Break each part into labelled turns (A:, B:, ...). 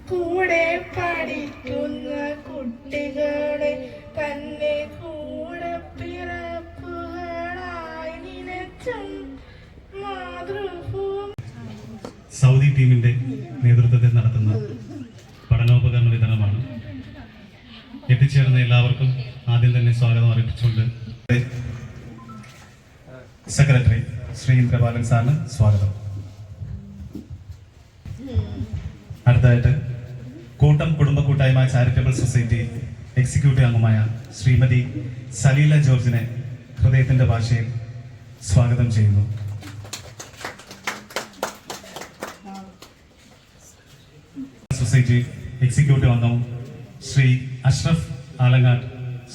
A: കൂടെ പഠിക്കുന്ന കുട്ടികളെ തന്നെ കൂടെ പിറപ്പുകളായി നിലച്ചും മാതൃഭൂമി.
B: സൗദി ടീമിന്റെ നേതൃത്വത്തിൽ നടത്തുന്ന പഠനോപകരണ വിതരണമാണ്. എത്തിച്ചേർന്ന എല്ലാവർക്കും ആദ്യം തന്നെ സ്വാഗതം അറിയിച്ചുകൊണ്ട് സെക്രട്ടറി ശ്രീ ഇന്ദ്രപാലൻ സാറിന് സ്വാഗതം. അടുത്തതായിട്ട് കൂട്ടം കുടുംബ കൂട്ടായ്മ ചാരിറ്റബിൾ സൊസൈറ്റി എക്സിക്യൂട്ടീവ് അംഗമായ ശ്രീമതി സലീല ജോർജിനെ ഹൃദയത്തിന്റെ ഭാഷയിൽ സ്വാഗതം ചെയ്യുന്നു. സൊസൈറ്റി എക്സിക്യൂട്ടീവ് അംഗം ശ്രീ അഷ്റഫ് ആലങ്ങാട്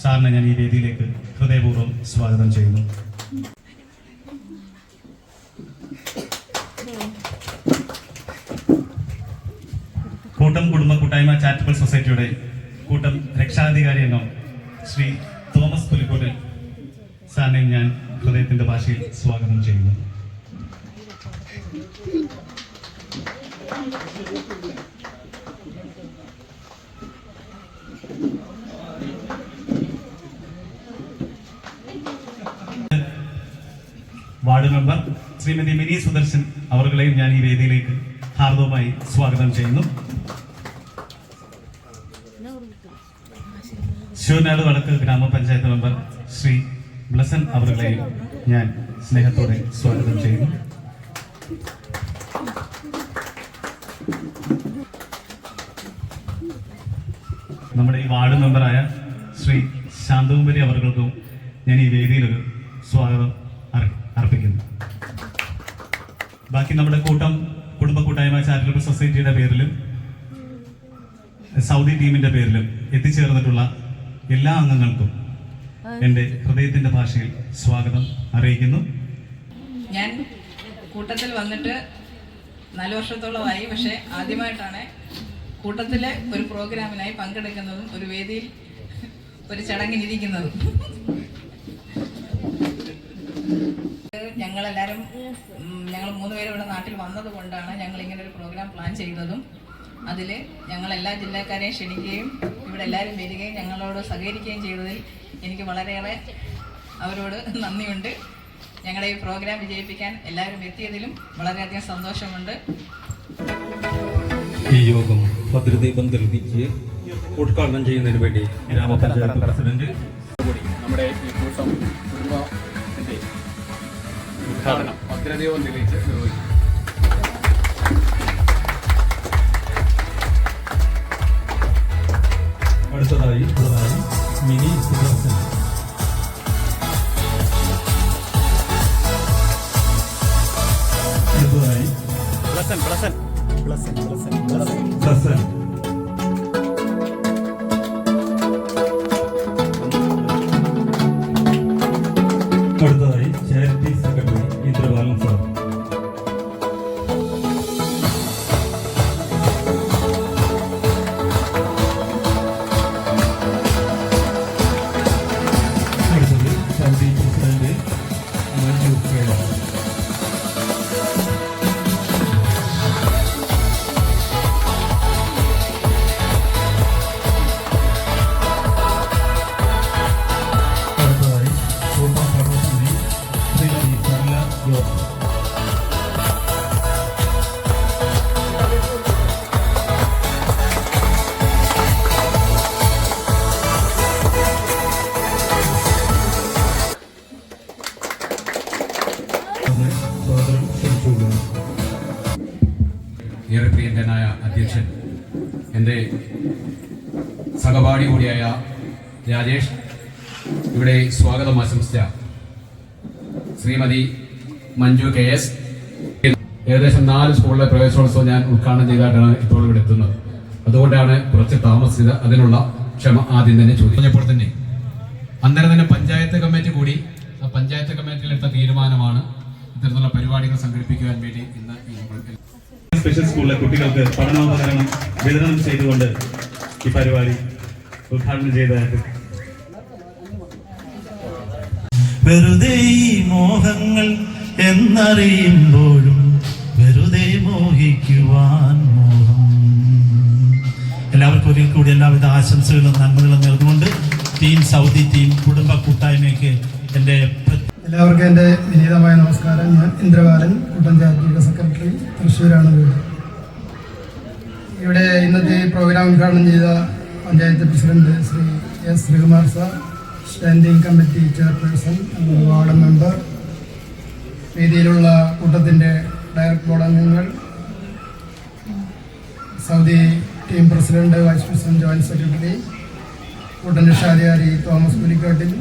B: സാറിനെ ഞാൻ ഈ വേദിയിലേക്ക് ഹൃദയപൂർവ്വം സ്വാഗതം ചെയ്യുന്നു. കൂട്ടം കുടുംബ കൂട്ടായ്മ ചാരിറ്റബിൾ സൊസൈറ്റിയുടെ കൂട്ടം രക്ഷാധികാരി അംഗം ശ്രീ തോമസ് പുലിക്കോട്ടിൽ സാറിനെ ഞാൻ ഹൃദയത്തിന്റെ ഭാഷയിൽ സ്വാഗതം ചെയ്യുന്നു. വാർഡ് മെമ്പർ ശ്രീമതി മിനി സുദർശൻ അവർകളെയും ഞാൻ ഈ വേദിയിലേക്ക് ഹാർദവമായി സ്വാഗതം ചെയ്യുന്നു. ശിവനാട് വടക്ക് ഗ്രാമപഞ്ചായത്ത് മെമ്പർ ശ്രീ ബ്ലസൻ അവർകളെയും ഞാൻ സ്നേഹത്തോടെ സ്വാഗതം ചെയ്യുന്നു. നമ്മുടെ ഈ വാർഡ് മെമ്പറായ ശ്രീ ശാന്തകുമാരി അവർക്കും ഞാൻ ഈ വേദിയിലൊരു സ്വാഗതം അർപ്പിക്കുന്നു. ബാക്കി നമ്മുടെ കൂട്ടം കുടുംബ കൂട്ടായ്മ ചാരിറ്റബിൾ സൊസൈറ്റിയുടെ പേരിലും സൗദി ടീമിന്റെ പേരിലും എത്തിച്ചേർന്നിട്ടുള്ള എല്ലാ അംഗങ്ങൾക്കും എൻ്റെ ഹൃദയത്തിന്റെ ഭാഷയിൽ സ്വാഗതം അറിയിക്കുന്നു.
C: ഞാൻ കൂട്ടത്തിൽ വന്നിട്ട് 4 വർഷത്തോളമായി. പക്ഷെ ആദ്യമായിട്ടാണ് കൂട്ടത്തിലെ ഒരു പ്രോഗ്രാമിനായി പങ്കെടുക്കുന്നതും ഒരു വേദിയിൽ ഒരു ചടങ്ങിനിരിക്കുന്നതും. ഞങ്ങൾ 3 പേരും ഇവിടെ നാട്ടിൽ വന്നത് കൊണ്ടാണ് ഞങ്ങൾ ഇങ്ങനെ ഒരു പ്രോഗ്രാം പ്ലാൻ ചെയ്തതും. അതിൽ ഞങ്ങൾ എല്ലാ ജില്ലക്കാരെയും ക്ഷണിക്കുകയും ഇവിടെ എല്ലാവരും വരികയും ഞങ്ങളോട് സഹകരിക്കുകയും ചെയ്തതിൽ എനിക്ക് വളരെയേറെ അവരോട് നന്ദിയുണ്ട്. ഞങ്ങളുടെ ഈ പ്രോഗ്രാം വിജയിപ്പിക്കാൻ എല്ലാവരും എത്തിയതിലും വളരെയധികം സന്തോഷമുണ്ട്.
D: ഈ യോഗം ഭദ്രദീപം തെളിയിച്ച് ഉദ്ഘാടനം ചെയ്യുന്നതിന് വേണ്ടി ഗ്രാമപഞ്ചായത്ത് പ്രസിഡന്റ്
E: നമ്മുടെ ഈ കുടുംബത്തിന്റെ ഉദ്ഘാടനം ഭദ്രദീപം തെളിയിച്ച് നിർവഹിച്ചു.
D: അടുത്തതായി മിനി സുദർശൻ. അടുത്തതായി ബ്ലസൻ. അടുത്തതായി ചാരിറ്റി സെക്രട്ടറി ഇന്ദ്രപാലൻ സാർ. അടുത്തത് സൗദി പ്രസിഡന്റ് മഞ്ജു കേള.
E: ഏറെ പ്രിയങ്കനായ അധ്യക്ഷൻ, എൻ്റെ സഹപാഠി കൂടിയായ രാജേഷ്, ഇവിടെ സ്വാഗതം ആശംസിച്ച ശ്രീമതി മഞ്ജു KS, ഏകദേശം 4 സ്കൂളിലെ പ്രവേശനോത്സവം ഞാൻ ഉദ്ഘാടനം ചെയ്തിട്ടാണ് ഇപ്പോൾ ഇവിടെ എത്തുന്നത്. അതുകൊണ്ടാണ് കുറച്ച് താമസിച്ചത്. അതിനുള്ള ക്ഷമ ആദ്യം തന്നെ ചോദിച്ചപ്പോൾ തന്നെ അന്നേരം തന്നെ പഞ്ചായത്ത് കമ്മിറ്റി കൂടി ആ പഞ്ചായത്ത് കമ്മിറ്റിയിൽ എടുത്ത തീരുമാനമാണ് ഇത്തരത്തിലുള്ള പരിപാടികൾ സംഘടിപ്പിക്കുവാൻ വേണ്ടി ഇന്ന്
B: സ്പെഷ്യൽ സ്കൂളിലെ കുട്ടികൾക്ക് പഠനോപകരണം വിതരണം ചെയ്തുകൊണ്ട് ഈ പരിപാടി ഉദ്ഘാടനം ചെയ്തതായിട്ട്
F: വെറുതെ ഈ മോഹങ്ങൾ എന്നറിയുമ്പോഴും വെറുതെ മോഹിക്കുവാൻ മോഹം. എല്ലാവർക്കും ഒരിക്കൽ കൂടി എല്ലാവിധ ആശംസകളും നന്മകളും നേർന്നുകൊണ്ട് ടീം സൗദി ടീം കുടുംബ കൂട്ടായ്മയ്ക്ക് എൻ്റെ
G: എല്ലാവർക്കും എൻ്റെ വിനീതമായ നമസ്കാരം. ഞാൻ ഇന്ദ്രബാലൻ, കൂട്ടം ചാരിറ്റിയുടെ സെക്രട്ടറി, തൃശ്ശൂരാണ് വീട്. ഇവിടെ ഇന്നത്തെ പ്രോഗ്രാം ഉദ്ഘാടനം ചെയ്ത panchayat president Shri S Sreekumar sir, standing committee chairperson, ward member, വേദിയിലുള്ള കൂട്ടത്തിൻ്റെ ഡയറക്ടർ ബോർഡ് അംഗങ്ങൾ, Saudi team president, vice president, joint secretary, കൂട്ടൻ രക്ഷാധികാരി തോമസ് പുലിക്കോട്ടിൽ,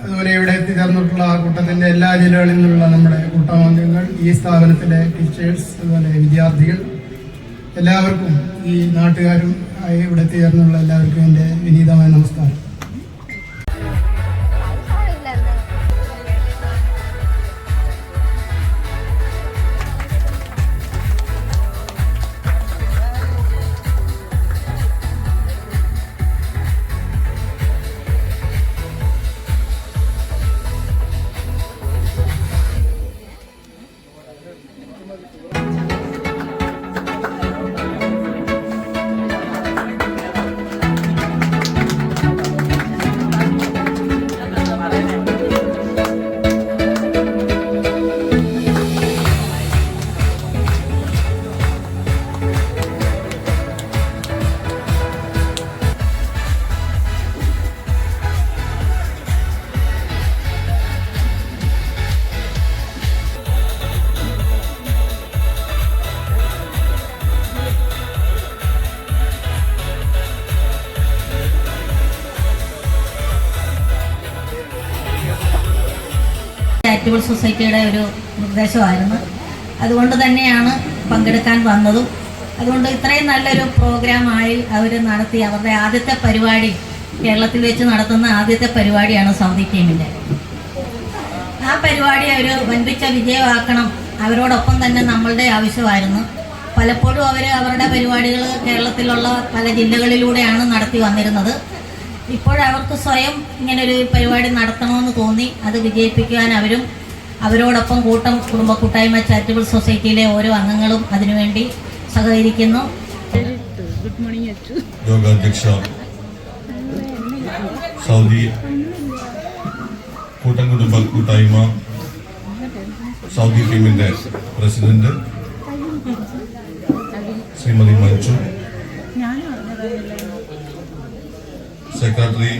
G: അതുപോലെ ഇവിടെ എത്തിച്ചേർന്നിട്ടുള്ള കൂട്ടത്തിൻ്റെ എല്ലാ ജില്ലകളിൽ നിന്നുള്ള നമ്മുടെ കൂട്ടാംഗങ്ങൾ, ഈ സ്ഥാപനത്തിലെ ടീച്ചേഴ്സ്, അതുപോലെ വിദ്യാർത്ഥികൾ, എല്ലാവർക്കും ഈ നാട്ടുകാരും ഇവിടെ എത്തിച്ചേർന്നുള്ള എല്ലാവർക്കും എൻ്റെ വിനീതമായ നമസ്കാരം.
H: ചാരിറ്റബിൾ സൊസൈറ്റിയുടെ ഒരു നിർദ്ദേശമായിരുന്നു. അതുകൊണ്ട് തന്നെയാണ് പങ്കെടുക്കാൻ വന്നതും. അതുകൊണ്ട് ഇത്രയും നല്ലൊരു പ്രോഗ്രാമായി അവർ നടത്തി. അവരുടെ ആദ്യത്തെ പരിപാടി, കേരളത്തിൽ വെച്ച് നടത്തുന്ന ആദ്യത്തെ പരിപാടിയാണ് സൗദി ടീമിൻ്റെ. ആ പരിപാടി അവർ വൻപിച്ച വിജയമാക്കണം. അവരോടൊപ്പം തന്നെ നമ്മളുടെ ആവശ്യമായിരുന്നു. പലപ്പോഴും അവർ അവരുടെ പരിപാടികൾ കേരളത്തിലുള്ള പല ജില്ലകളിലൂടെയാണ് നടത്തി വന്നിരുന്നത്. ഇപ്പോഴവർക്ക് സ്വയം ഇങ്ങനൊരു പരിപാടി നടത്തണമെന്ന് തോന്നി. അത് വിജയിപ്പിക്കുവാൻ അവരോടൊപ്പം കൂട്ടം കുടുംബ കൂട്ടായ്മ ചാരിറ്റബിൾ സൊസൈറ്റിയിലെ ഓരോ അംഗങ്ങളും അതിനുവേണ്ടി സഹകരിക്കുന്നു.
I: യോഗാധ്യക്ഷ, സൗദി കൂട്ടം കുടുംബ കൂട്ടായ്മ സൗദി ടീമിന്റെ പ്രസിഡന്റ് ശ്രീമതി മഞ്ജു, സെക്രട്ടറി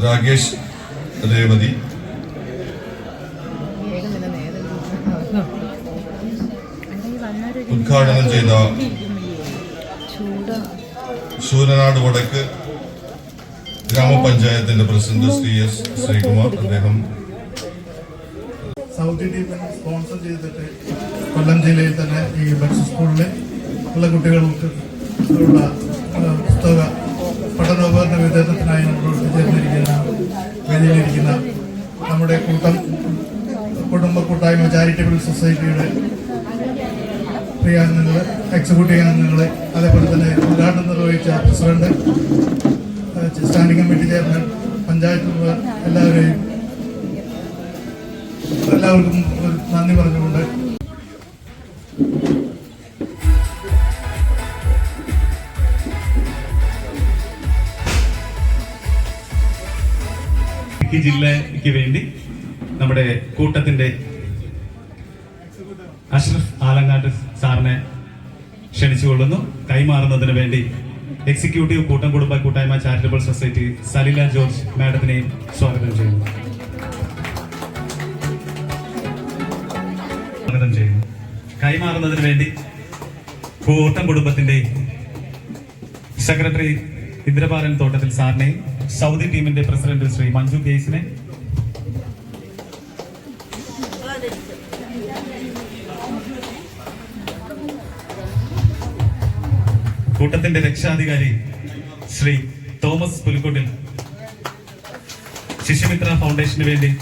I: രാകേഷ് രേവതി, ഉദ്ഘാടനം ചെയ്ത ശൂരനാട് വടക്ക് ഗ്രാമപഞ്ചായത്തിന്റെ പ്രസിഡന്റ് ശ്രീ എസ് ശ്രീകുമാർ, അദ്ദേഹം
G: സൗദി ടീം സ്പോൺസർ ചെയ്തിട്ട് കൊല്ലം ജില്ലയിൽ തന്നെ ഈ ബഡ്സ് സ്കൂളിൽ ഉള്ള കുട്ടികൾക്ക് ഉള്ള പുസ്തക പഠനോപകരണ വിതരണത്തിനായി നമ്മൾ വേദിയിലിരിക്കുന്ന നമ്മുടെ കുടുംബ കൂട്ടായ്മ ചാരിറ്റബിൾ സൊസൈറ്റിയുടെ പ്രിയ അംഗങ്ങൾ, എക്സിക്യൂട്ടീവ് അംഗങ്ങൾ, അതേപോലെ തന്നെ ഉദ്ഘാടനം നിർവഹിച്ച president, standing committee chairman, panchayat എല്ലാവർക്കും നന്ദി പറഞ്ഞുകൊണ്ട്
B: ജില്ലയ്ക്ക് വേണ്ടി നമ്മുടെ കൂട്ടത്തിന്റെ അഷ്റഫ് ആലങ്ങാട്ട് സാറിനെ ക്ഷണിച്ചുകൊള്ളുന്നു. കൈമാറുന്നതിന് വേണ്ടി എക്സിക്യൂട്ടീവ് കൂട്ടം കുടുംബ കൂട്ടായ്മ ചാരിറ്റബിൾ സൊസൈറ്റി സലില ജോർജ് മാഡത്തിനെയും സ്വാഗതം ചെയ്യുന്നു. കൈമാറുന്നതിന് വേണ്ടി കൂട്ടം കുടുംബത്തിന്റെ സെക്രട്ടറി ഇന്ദ്രപാലൻ തോട്ടത്തിൽ സാറിനെയും സൗദി ടീമിന്റെ പ്രസിഡന്റ് ശ്രീ മഞ്ജു കേസിനെ, കൂട്ടത്തിന്റെ രക്ഷാധികാരി ശ്രീ തോമസ് പുലിക്കോട്ടിൽ ശിശുമിത്ര ഫൗണ്ടേഷന് വേണ്ടി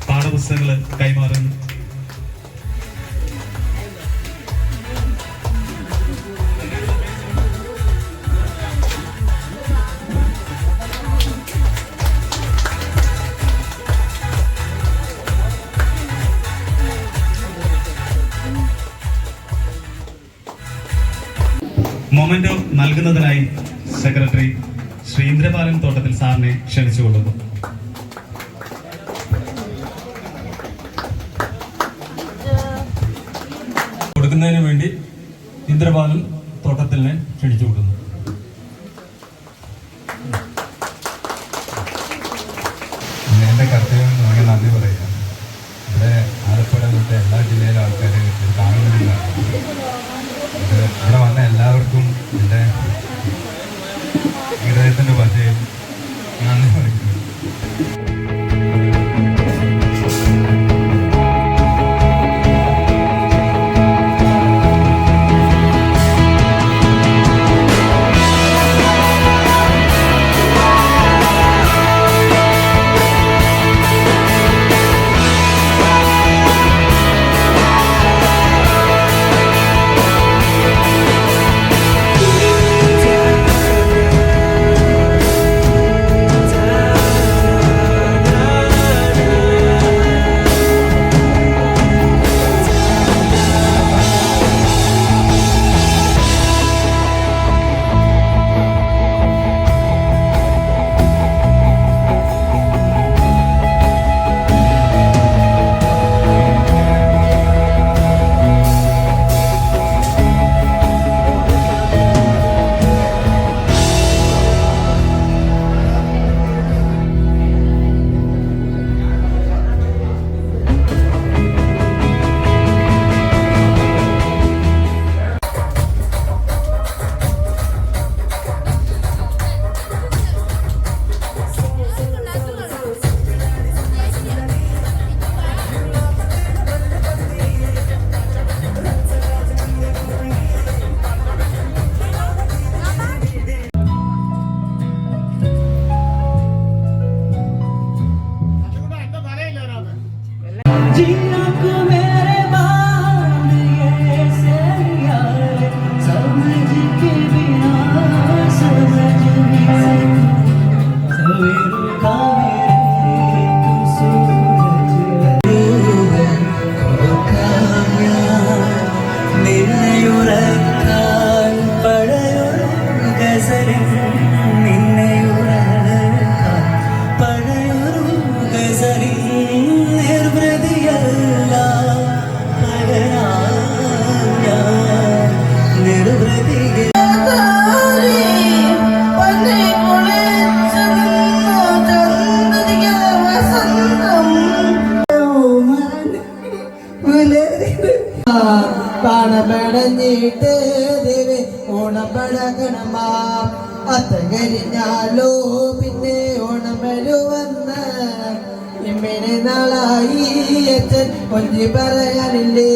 B: പാഠപുസ്തകങ്ങൾ കൈമാറുന്നു. മൊമെന്റോ നൽകുന്നതിനായി സെക്രട്ടറി ശ്രീ ഇന്ദ്രപാലൻ തോട്ടത്തിൽ സാറിനെ ക്ഷണിച്ചുകൊള്ളുന്നു.
D: കൊടുക്കുന്നതിന് വേണ്ടി ഇന്ദ്രപാലൻ തോട്ടത്തിലിനെ ക്ഷണിച്ചു കൊടുക്കുന്നു.
J: എൻ്റെ കർത്തവ്യം നമുക്ക് നന്ദി പറയാം. ഇവിടെ ആലപ്പുഴ തൊട്ട് എല്ലാ ജില്ലയിലെ ആൾക്കാർ ഇത് കാണുന്നതിലാണ്. ഇവിടെ വന്ന എല്ലാവർക്കും എൻ്റെ ഹൃദയത്തിൻ്റെ ഭാഷയിൽ നന്ദി പറയുന്നു.
A: പണമടഞ്ഞിട്ട് ദേവി ഓണപ്പടകണമാ അത്തകരിഞ്ഞാലോ പിന്നെ ഓണമരു വന്ന് ഇമ്മിനെ നാളായി അച്ഛൻ കൊഞ്ചി പറയാനില്ലേ.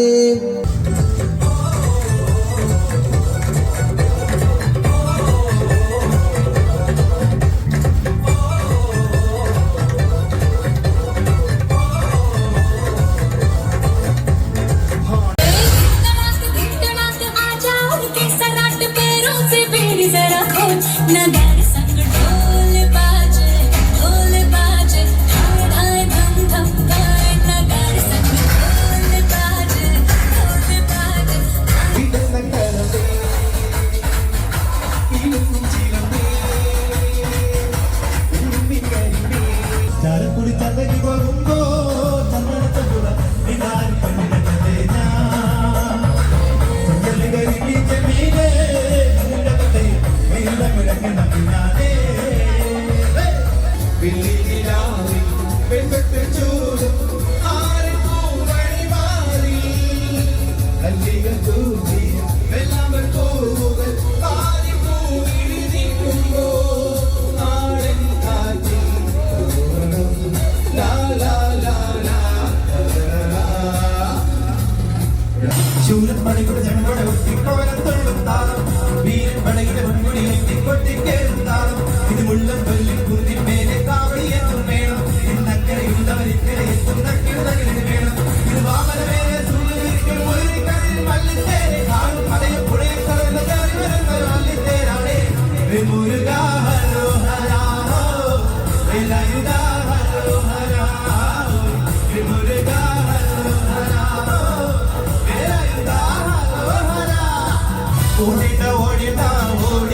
A: ശൂരൻ പടയുടെ ജനങ്ങളുടെ ഒട്ടിക്കോലത്തുള്ളും താളം വീരൻ പടയുടെ കൂട്ടിട്ട് ഓടിണ്ട ഓടി